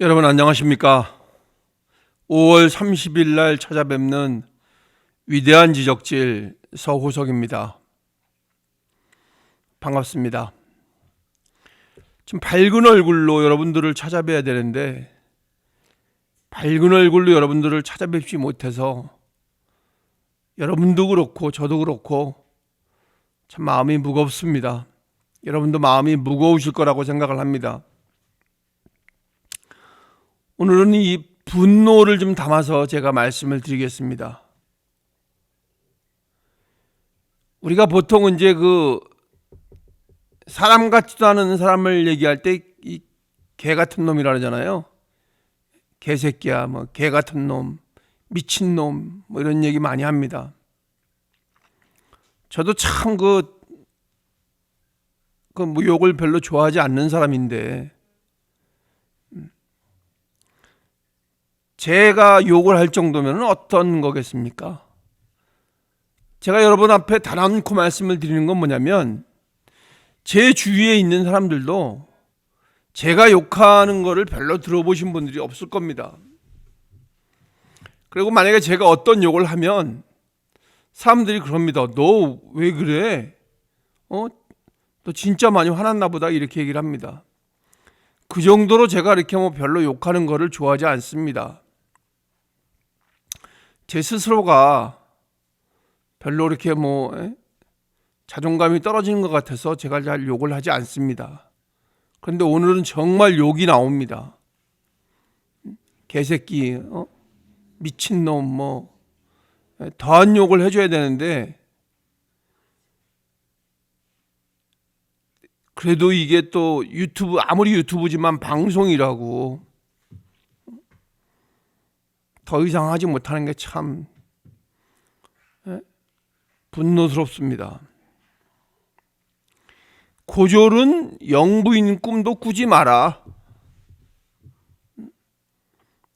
여러분 안녕하십니까? 5월 30일 날 찾아뵙는 위대한 지적질 서호석입니다. 반갑습니다. 좀 밝은 얼굴로 여러분들을 찾아뵈야 되는데 밝은 얼굴로 여러분들을 찾아뵙지 못해서 여러분도 그렇고 저도 그렇고 참 마음이 무겁습니다. 여러분도 마음이 무거우실 거라고 생각을 합니다. 오늘은 이 분노를 좀 담아서 제가 말씀을 드리겠습니다. 우리가 보통 이제 사람 같지도 않은 사람을 얘기할 때 이 개 같은 놈이라 그러잖아요. 개새끼야, 뭐 개 같은 놈, 미친 놈, 뭐 이런 얘기 많이 합니다. 저도 참 뭐 욕을 별로 좋아하지 않는 사람인데 제가 욕을 할 정도면 어떤 거겠습니까? 제가 여러분 앞에 단언코 말씀을 드리는 건 뭐냐면 제 주위에 있는 사람들도 제가 욕하는 거를 별로 들어보신 분들이 없을 겁니다. 그리고 만약에 제가 어떤 욕을 하면 사람들이 그럽니다. 너 왜 그래? 너 진짜 많이 화났나 보다 이렇게 얘기를 합니다. 그 정도로 제가 이렇게 뭐 별로 욕하는 거를 좋아하지 않습니다. 제 스스로가 별로 이렇게 자존감이 떨어지는 것 같아서 제가 잘 욕을 하지 않습니다. 그런데 오늘은 정말 욕이 나옵니다. 개새끼, 미친놈, 더한 욕을 해줘야 되는데 그래도 이게 또 아무리 유튜브지만 방송이라고 더 이상 하지 못하는 게 참 분노스럽습니다. 고졸은 영부인 꿈도 꾸지 마라.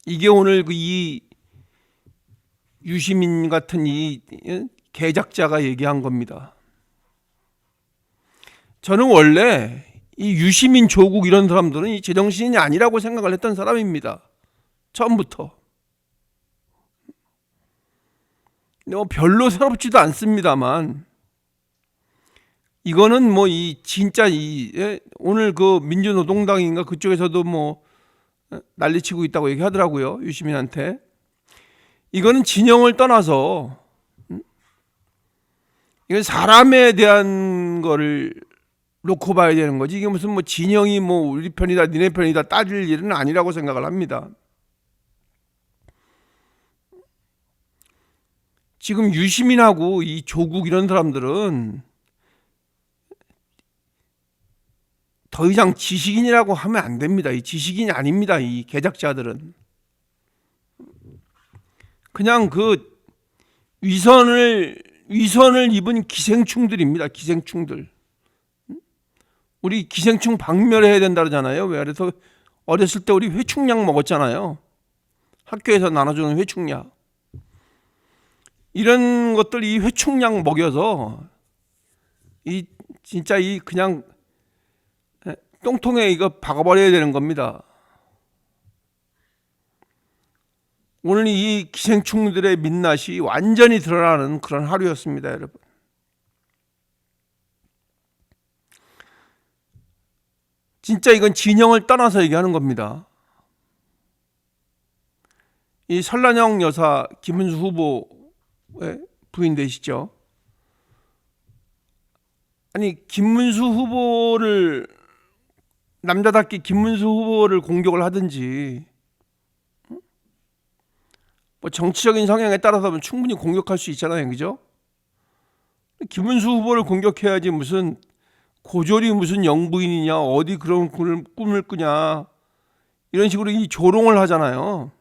이게 오늘 이 유시민 같은 이 개작자가 얘기한 겁니다. 저는 원래 이 유시민, 조국 이런 사람들은 이 제정신이 아니라고 생각을 했던 사람입니다. 처음부터. 별로 새롭지도 않습니다만 이거는 진짜 오늘 민주노동당인가 그쪽에서도 난리치고 있다고 얘기하더라고요. 유시민한테. 이거는 진영을 떠나서 이건 사람에 대한 거를 놓고 봐야 되는 거지. 이게 무슨 진영이 우리 편이다 니네 편이다 따질 일은 아니라고 생각을 합니다. 지금 유시민하고 이 조국 이런 사람들은 더 이상 지식인이라고 하면 안 됩니다. 이 지식인이 아닙니다. 이 개작자들은. 그냥 위선을 입은 기생충들입니다. 기생충들. 우리 기생충 박멸해야 된다 그러잖아요. 그래서 어렸을 때 우리 회충약 먹었잖아요. 학교에서 나눠주는 회충약. 이런 것들 이 회충약 먹여서 진짜 그냥 똥통에 이거 박아버려야 되는 겁니다. 오늘 이 기생충들의 민낯이 완전히 드러나는 그런 하루였습니다, 여러분. 진짜 이건 진영을 떠나서 얘기하는 겁니다. 이 설란영 여사 김은수 후보의 부인 되시죠? 아니 김문수 후보를 남자답게 김문수 후보를 공격을 하든지 정치적인 성향에 따라서 충분히 공격할 수 있잖아요, 그죠? 김문수 후보를 공격해야지 무슨 고졸이 무슨 영부인이냐 어디 그런 꿈을 꾸냐 이런 식으로 이 조롱을 하잖아요.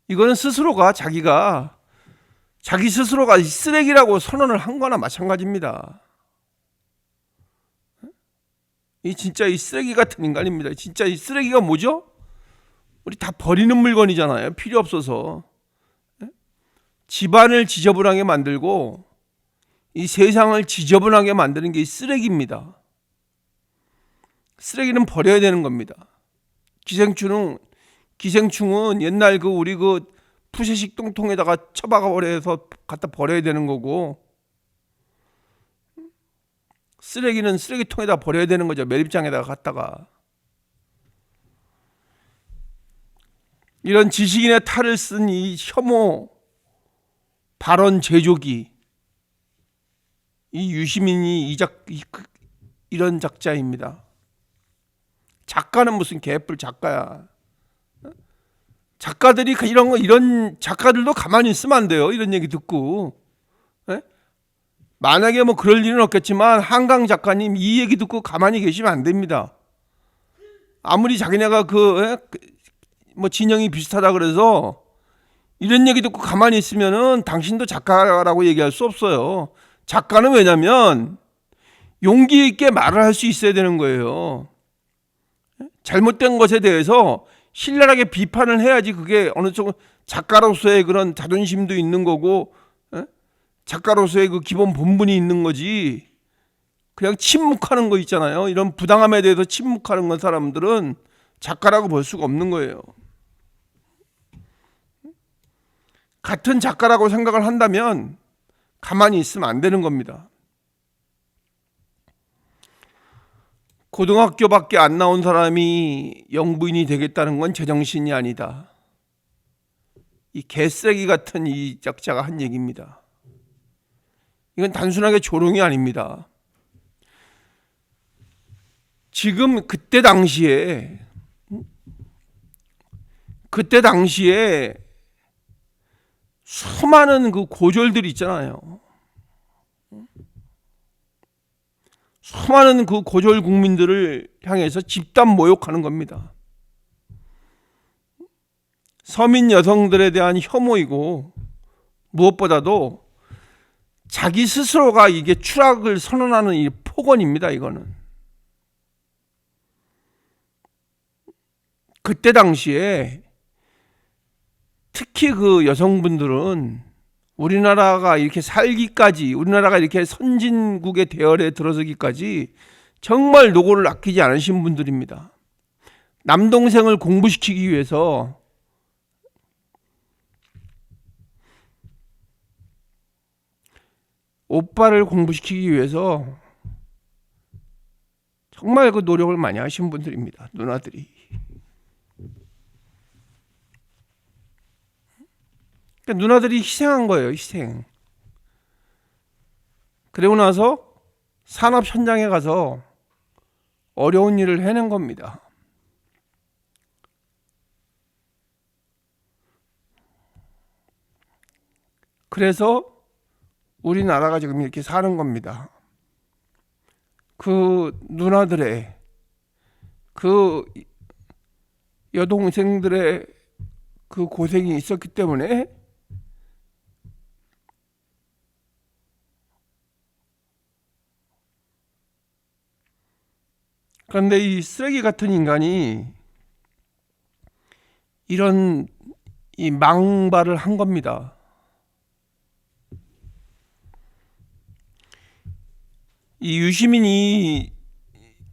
이거는 자기 스스로가 쓰레기라고 선언을 한 거나 마찬가지입니다. 진짜 이 쓰레기 같은 인간입니다. 진짜 이 쓰레기가 뭐죠? 우리 다 버리는 물건이잖아요. 필요 없어서. 집안을 지저분하게 만들고 이 세상을 지저분하게 만드는 게 이 쓰레기입니다. 쓰레기는 버려야 되는 겁니다. 기생충은 옛날 우리 푸세식 똥통에다가 처박아 버려서 갖다 버려야 되는 거고, 쓰레기는 쓰레기통에다 버려야 되는 거죠. 매립장에다가 갖다가. 이런 지식인의 탈을 쓴 이 혐오 발언 제조기, 이 유시민이 이런 작자입니다. 작가는 무슨 개뿔 작가야. 작가들이 이런 작가들도 가만히 있으면 안 돼요. 이런 얘기 듣고. 예? 만약에 그럴 일은 없겠지만 한강 작가님 이 얘기 듣고 가만히 계시면 안 됩니다. 아무리 자기네가 진영이 비슷하다 그래서 이런 얘기 듣고 가만히 있으면은 당신도 작가라고 얘기할 수 없어요. 작가는 왜냐면 용기 있게 말을 할 수 있어야 되는 거예요. 잘못된 것에 대해서 신랄하게 비판을 해야지 그게 어느 정도 작가로서의 그런 자존심도 있는 거고, 작가로서의 그 기본 본분이 있는 거지. 그냥 침묵하는 거 있잖아요. 이런 부당함에 대해서 침묵하는 건 사람들은 작가라고 볼 수가 없는 거예요. 같은 작가라고 생각을 한다면 가만히 있으면 안 되는 겁니다. 고등학교밖에 안 나온 사람이 영부인이 되겠다는 건 제정신이 아니다. 이 개쓰레기 같은 이 작자가 한 얘기입니다. 이건 단순하게 조롱이 아닙니다. 지금 그때 당시에 수많은 고졸들이 있잖아요. 수많은 고졸 국민들을 향해서 집단 모욕하는 겁니다. 서민 여성들에 대한 혐오이고, 무엇보다도 자기 스스로가 이게 추락을 선언하는 이 폭언입니다. 이거는 그때 당시에 특히 여성분들은 우리나라가 이렇게 살기까지, 우리나라가 이렇게 선진국의 대열에 들어서기까지 정말 노고를 아끼지 않으신 분들입니다. 남동생을 공부시키기 위해서 오빠를 공부시키기 위해서 정말 노력을 많이 하신 분들입니다. 누나들이. 그러니까 누나들이 희생한 거예요. 희생. 그리고 나서 산업 현장에 가서 어려운 일을 해낸 겁니다. 그래서 우리나라가 지금 이렇게 사는 겁니다. 그 누나들의, 그 여동생들의 그 고생이 있었기 때문에 그런데 이 쓰레기 같은 인간이 이런 이 망발을 한 겁니다. 이 유시민이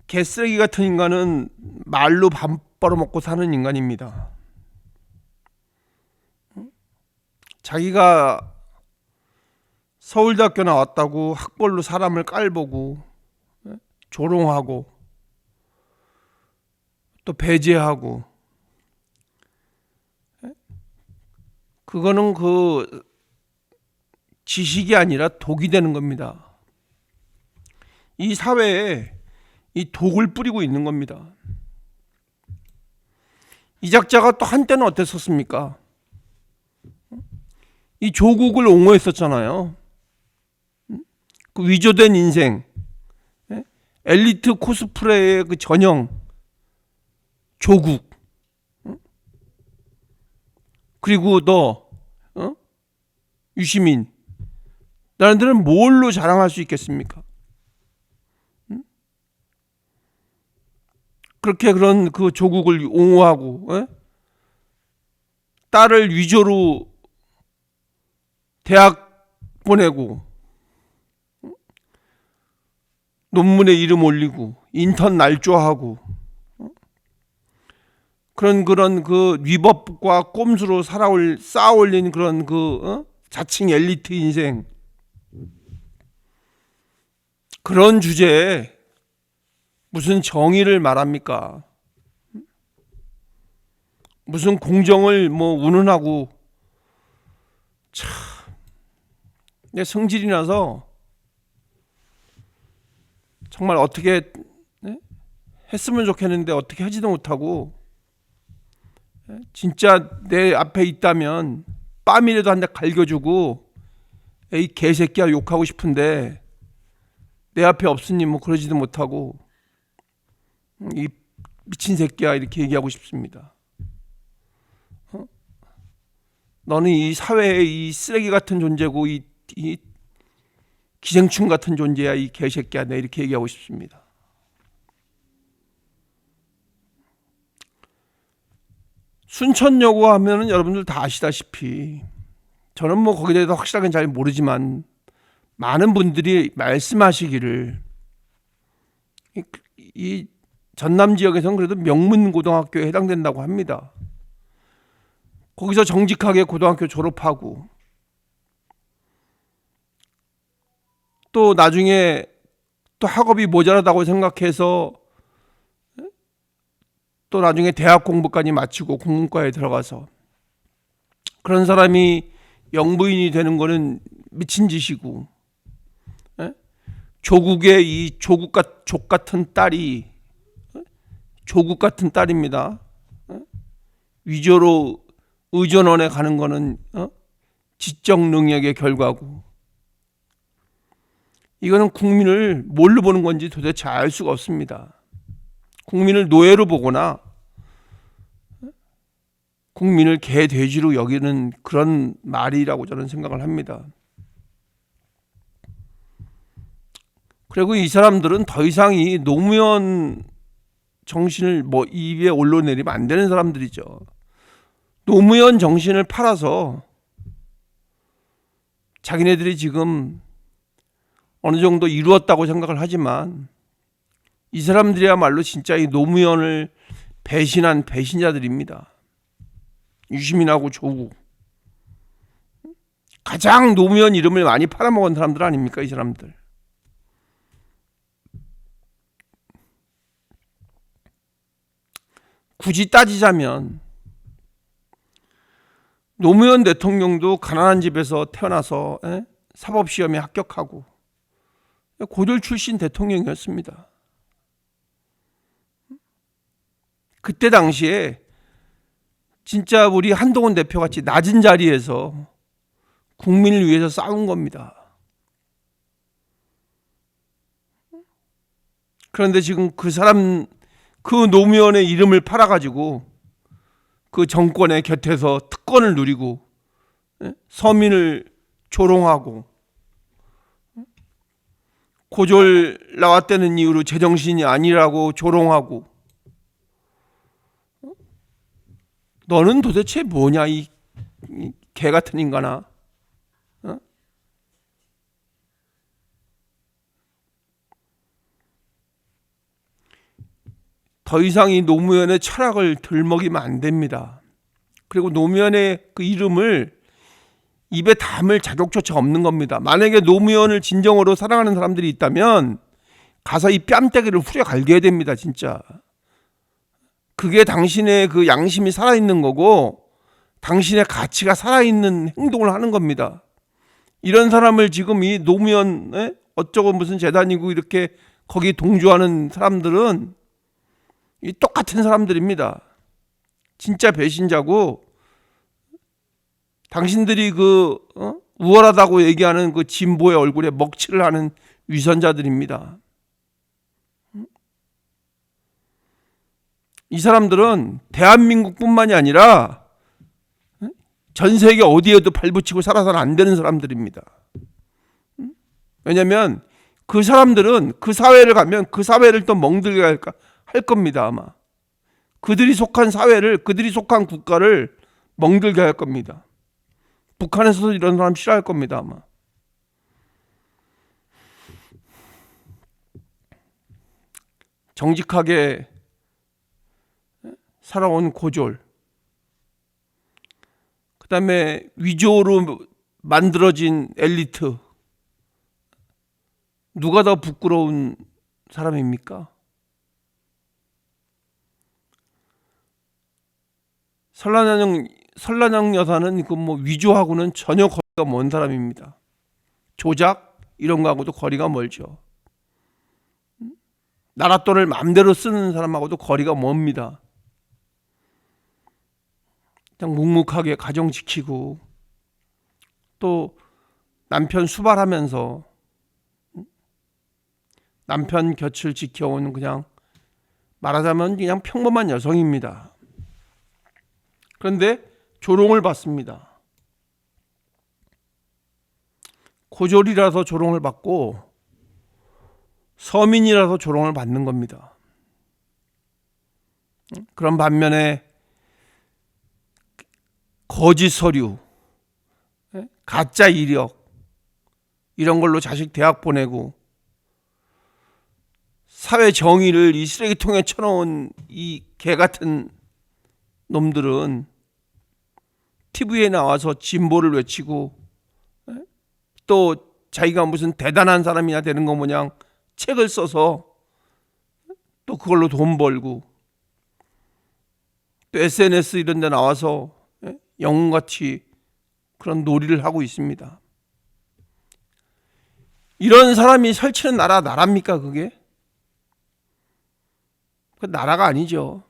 개쓰레기 같은 인간은 말로 밥 벌어먹고 사는 인간입니다. 자기가 서울대학교 나왔다고 학벌로 사람을 깔보고 조롱하고 또 배제하고, 그거는 지식이 아니라 독이 되는 겁니다. 이 사회에 이 독을 뿌리고 있는 겁니다. 이 작자가 또 한때는 어땠었습니까? 이 조국을 옹호했었잖아요. 그 위조된 인생, 엘리트 코스프레의 그 전형 조국, 그리고 너 유시민, 나른들은 뭘로 자랑할 수 있겠습니까? 그렇게 그런 그 조국을 옹호하고, 딸을 위조로 대학 보내고, 논문에 이름 올리고 인턴 날조하고 그런 그 위법과 꼼수로 쌓아 올린 그런 자칭 엘리트 인생, 그런 주제에 무슨 정의를 말합니까? 무슨 공정을 운운하고. 참, 내 성질이 나서 정말 어떻게 했으면 좋겠는데 어떻게 하지도 못하고, 진짜 내 앞에 있다면 뺨이라도 한 대 갈겨주고 에이 개새끼야 욕하고 싶은데 내 앞에 없으니 그러지도 못하고 이 미친 새끼야 이렇게 얘기하고 싶습니다. 너는 이 사회의 이 쓰레기 같은 존재고 이 기생충 같은 존재야 이 개새끼야, 내 이렇게 얘기하고 싶습니다. 순천여고 하면은 여러분들 다 아시다시피, 저는 거기에 대해서 확실하게 잘 모르지만 많은 분들이 말씀하시기를 이 전남 지역에서는 그래도 명문고등학교에 해당된다고 합니다. 거기서 정직하게 고등학교 졸업하고 또 나중에 또 학업이 모자라다고 생각해서 또 나중에 대학 공부까지 마치고 국문과에 들어가서 그런 사람이 영부인이 되는 거는 미친 짓이고, 조국의 이 족 같은 딸이, 조국 같은 딸입니다. 위조로 의전원에 가는 거는 지적 능력의 결과고, 이거는 국민을 뭘로 보는 건지 도대체 알 수가 없습니다. 국민을 노예로 보거나 국민을 개 돼지로 여기는 그런 말이라고 저는 생각을 합니다. 그리고 이 사람들은 더 이상 이 노무현 정신을 입에 올려내리면 안 되는 사람들이죠. 노무현 정신을 팔아서 자기네들이 지금 어느 정도 이루었다고 생각을 하지만, 이 사람들이야말로 진짜 이 노무현을 배신한 배신자들입니다. 유시민하고 조국, 가장 노무현 이름을 많이 팔아먹은 사람들 아닙니까, 이 사람들. 굳이 따지자면 노무현 대통령도 가난한 집에서 태어나서 사법시험에 합격하고 고졸 출신 대통령이었습니다. 그때 당시에 진짜 우리 한동훈 대표같이 낮은 자리에서 국민을 위해서 싸운 겁니다. 그런데 지금 그 노무현의 이름을 팔아가지고 그 정권의 곁에서 특권을 누리고 서민을 조롱하고 고졸 나왔다는 이유로 제정신이 아니라고 조롱하고, 너는 도대체 뭐냐 이 개 같은 인간아. 더 이상 이 노무현의 철학을 들먹이면 안 됩니다. 그리고 노무현의 그 이름을 입에 담을 자격조차 없는 겁니다. 만약에 노무현을 진정으로 사랑하는 사람들이 있다면 가서 이 뺨때기를 후려 갈겨야 됩니다. 진짜. 그게 당신의 그 양심이 살아있는 거고 당신의 가치가 살아있는 행동을 하는 겁니다. 이런 사람을 지금 이 노무현 어쩌고 무슨 재단이고 이렇게 거기 동조하는 사람들은 이 똑같은 사람들입니다. 진짜 배신자고, 당신들이 우월하다고 얘기하는 그 진보의 얼굴에 먹칠을 하는 위선자들입니다. 이 사람들은 대한민국뿐만이 아니라 전 세계 어디에도 발붙이고 살아서는 안 되는 사람들입니다. 왜냐하면 그 사람들은 그 사회를 가면 그 사회를 또 멍들게 할 겁니다. 아마 그들이 속한 사회를, 그들이 속한 국가를 멍들게 할 겁니다. 북한에서도 이런 사람 싫어할 겁니다. 아마. 정직하게 살아온 고졸, 그 다음에 위조로 만들어진 엘리트, 누가 더 부끄러운 사람입니까? 설란영 여사는 그 뭐 위조하고는 전혀 거리가 먼 사람입니다. 조작 이런 거하고도 거리가 멀죠. 나라 돈을 마음대로 쓰는 사람하고도 거리가 멉니다. 그냥 묵묵하게 가정 지키고 또 남편 수발하면서 남편 곁을 지켜온 그냥 말하자면 그냥 평범한 여성입니다. 그런데 조롱을 받습니다. 고졸이라서 조롱을 받고 서민이라서 조롱을 받는 겁니다. 그런 반면에 거짓 서류, 가짜 이력 이런 걸로 자식 대학 보내고 사회 정의를 이 쓰레기통에 쳐놓은 이 개 같은 놈들은 TV에 나와서 진보를 외치고 또 자기가 무슨 대단한 사람이나 되는 거 모양 책을 써서 또 그걸로 돈 벌고 또 SNS 이런 데 나와서 영웅같이 그런 놀이를 하고 있습니다. 이런 사람이 설치는 나라입니까 그게? 그 나라가 아니죠.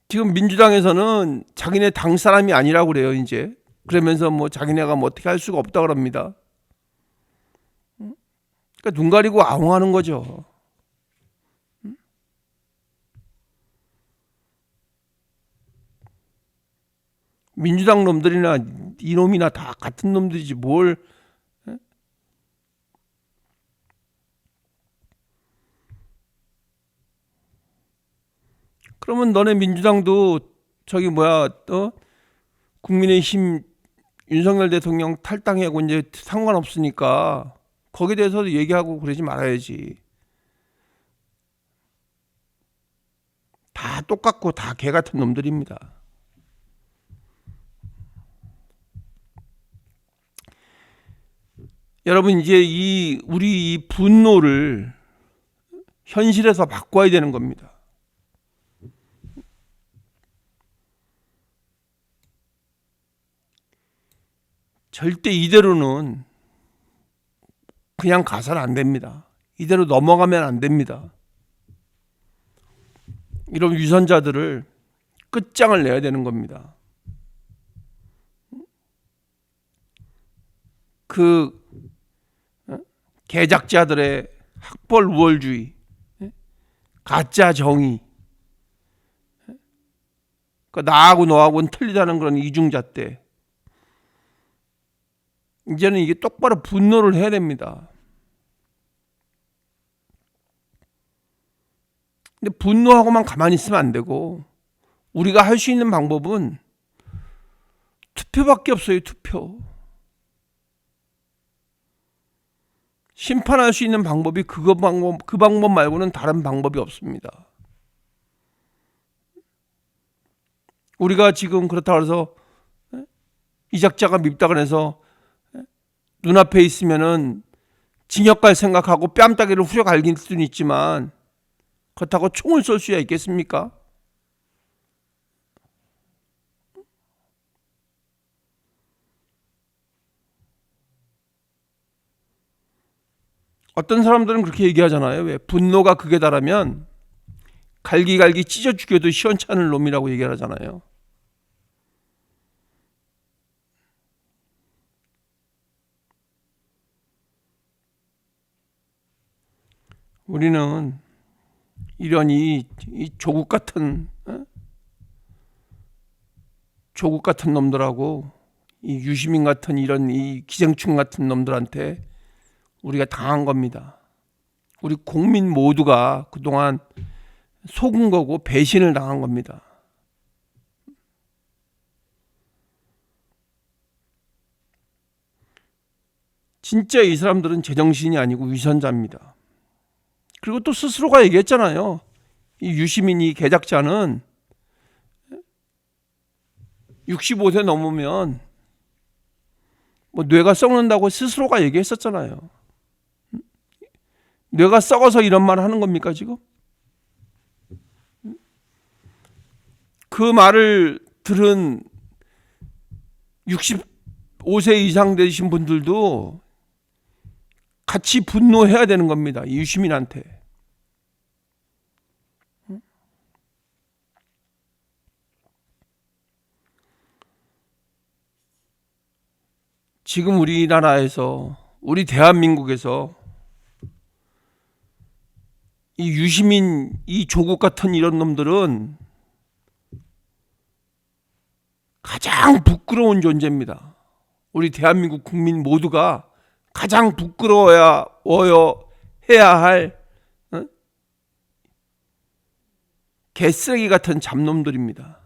지금 민주당에서는 자기네 당 사람이 아니라고 그래요 이제. 그러면서 뭐 자기네가 뭐 어떻게 할 수가 없다 그럽니다. 그러니까 눈 가리고 아웅하는 거죠. 민주당 놈들이나 이놈이나 다 같은 놈들이지 뭘. 그러면 너네 민주당도 저기 뭐야 국민의힘 윤석열 대통령 탈당하고 이제 상관없으니까 거기에 대해서도 얘기하고 그러지 말아야지. 다 똑같고 다 개 같은 놈들입니다. 여러분 이제 우리 이 분노를 현실에서 바꿔야 되는 겁니다. 절대 이대로는 그냥 가서는 안 됩니다. 이대로 넘어가면 안 됩니다. 이런 위선자들을 끝장을 내야 되는 겁니다. 그 개작자들의 학벌 우월주의, 가짜 정의, 나하고 너하고는 틀리다는 그런 이중잣대. 이제는 이게 똑바로 분노를 해야 됩니다. 근데 분노하고만 가만히 있으면 안 되고 우리가 할 수 있는 방법은 투표밖에 없어요. 투표. 심판할 수 있는 방법이 그 방법 말고는 다른 방법이 없습니다. 우리가 지금 그렇다고 해서 이작자가 밉다고 해서 눈앞에 있으면은 징역 갈 생각하고 뺨따기를 후려갈길 수는 있지만 그렇다고 총을 쏠 수야 있겠습니까? 어떤 사람들은 그렇게 얘기하잖아요. 왜? 분노가 극에 달하면 갈기갈기 찢어 죽여도 시원찮을 놈이라고 얘기를 하잖아요. 우리는 이런 이 조국 같은 놈들하고 이 유시민 같은 이런 이 기생충 같은 놈들한테 우리가 당한 겁니다. 우리 국민 모두가 그동안 속은 거고 배신을 당한 겁니다. 진짜 이 사람들은 제정신이 아니고 위선자입니다. 그리고 또 스스로가 얘기했잖아요. 이 유시민 이 개작자는 65세 넘으면 뭐 뇌가 썩는다고 스스로가 얘기했었잖아요. 뇌가 썩어서 이런 말 하는 겁니까 지금? 그 말을 들은 65세 이상 되신 분들도 같이 분노해야 되는 겁니다. 이 유시민한테. 지금 우리나라에서, 우리 대한민국에서 이 유시민, 이 조국 같은 이런 놈들은 가장 부끄러운 존재입니다. 우리 대한민국 국민 모두가 가장 부끄러워야 해야 할 개쓰레기 같은 잡놈들입니다.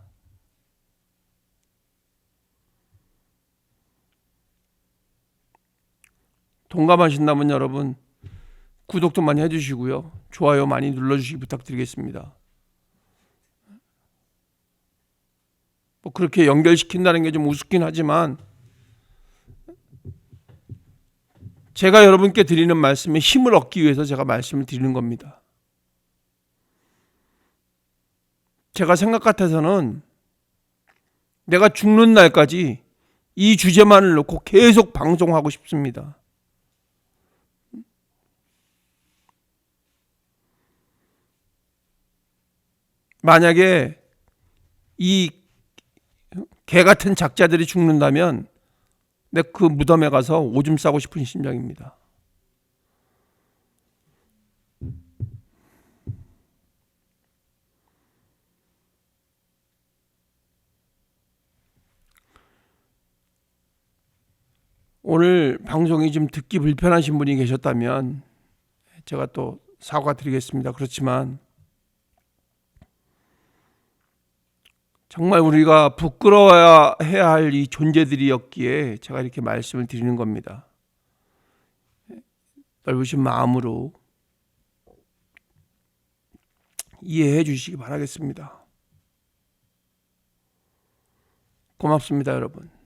동감하신다면 여러분 구독도 많이 해주시고요. 좋아요 많이 눌러주시기 부탁드리겠습니다. 뭐 그렇게 연결시킨다는 게 좀 우습긴 하지만 제가 여러분께 드리는 말씀에 힘을 얻기 위해서 제가 말씀을 드리는 겁니다. 제가 생각 같아서는 내가 죽는 날까지 이 주제만을 놓고 계속 방송하고 싶습니다. 만약에 이 개 같은 작자들이 죽는다면 내 그 무덤에 가서 오줌 싸고 싶은 심정입니다. 오늘 방송이 좀 듣기 불편하신 분이 계셨다면 제가 또 사과드리겠습니다. 그렇지만 정말 우리가 부끄러워야 해야 할 이 존재들이었기에 제가 이렇게 말씀을 드리는 겁니다. 넓으신 마음으로 이해해 주시기 바라겠습니다. 고맙습니다, 여러분.